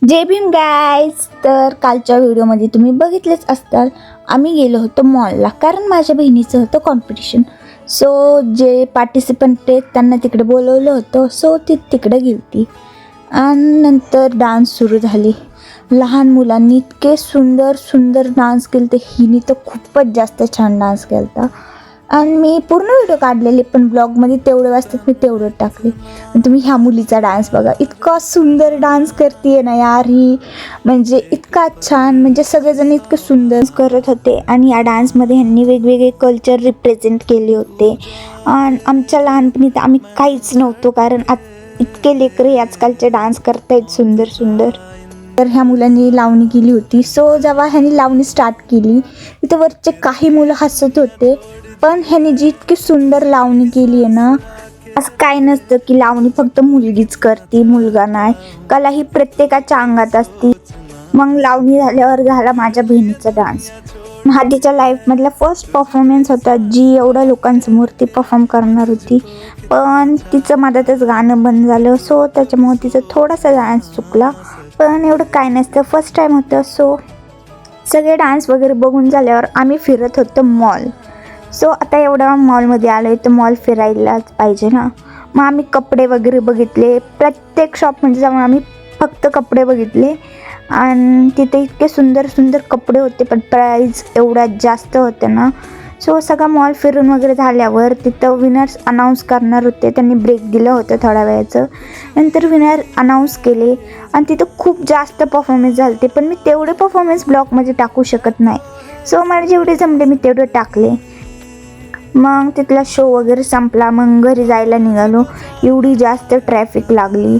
जय Bhim guys. तर कालच्या व्हिडिओमध्ये तुम्ही बघितलेच असताल, आम्ही गेलो होतो मॉलला, कारण माझ्या बहिणीचं होतं कॉम्पिटिशन. सो जे पार्टिसिपंट आहेत त्यांना तिकडे बोलवलं होतं, सो ती तिकडे गेली. आणि नंतर डान्स सुरू झाली. लहान मुलांनी इतके सुंदर सुंदर डान्स केले, तर हिने तर खूपच जास्त छान डान्स केला होता. आणि मी पूर्ण व्हिडिओ काढलेले, पण ब्लॉगमध्ये तेवढे वाजतात मी तेवढं टाकले. तुम्ही ह्या मुलीचा डान्स बघा, इतका सुंदर डान्स करते ना यार ही, म्हणजे इतका छान, म्हणजे सगळेजण इतकं सुंदर करत होते. आणि या डान्समध्ये ह्यांनी वेगवेगळे कल्चर रिप्रेझेंट केले होते. आणि आमच्या लहानपणी तर आम्ही काहीच नव्हतो, कारण इतके लेकरे आजकालचे डान्स करतायत सुंदर सुंदर. तर ह्या मुलांनी लावणी केली होती. सो जेव्हा ह्यांनी लावणी स्टार्ट केली, तिथं वरचे काही मुलं हसत होते, पण ह्याने जी इतकी सुंदर लावणी केली आहे ना, असं काय नसतं की लावणी फक्त मुलगीच करते, मुलगा नाही. कला ही प्रत्येकाच्या अंगात असते. मग लावणी झाल्यावर झाला माझ्या बहिणीचा डान्स. हा तिच्या लाईफमधला फर्स्ट परफॉर्मन्स होता, जी एवढ्या लोकांसमोर ती परफॉर्म करणार होती. पण तिचं मधातच गाणं बंद झालं, सो त्याच्यामुळे तिचा थोडासा डान्स चुकला. पण एवढं काय नसतं, फर्स्ट टाईम होतं. सो सगळे डान्स वगैरे बघून झाल्यावर आम्ही फिरत होतो मॉल. सो आता एवढा मॉलमध्ये आलो आहे, तर मॉल फिरायलाच पाहिजे ना. मग आम्ही कपडे वगैरे बघितले, प्रत्येक शॉपमध्ये जाऊन आम्ही फक्त कपडे बघितले. आणि तिथे इतके सुंदर सुंदर कपडे होते, पण प्राईज एवढ्या जास्त होते ना. सो सगळा मॉल फिरून वगैरे झाल्यावर तिथं विनर्स अनाऊन्स करणार होते. त्यांनी ब्रेक दिलं होतं थोड्या वेळाचं. नंतर विनर अनाऊन्स केले आणि तिथं खूप जास्त परफॉर्मन्स झाले, पण मी तेवढे परफॉर्मन्स ब्लॉगमध्ये टाकू शकत नाही. सो मला जेवढे जमले मी तेवढे टाकले. मग तिथला शो वगैरे संपला, मग घरी जायला निघालो. एवढी जास्त ट्रॅफिक लागली.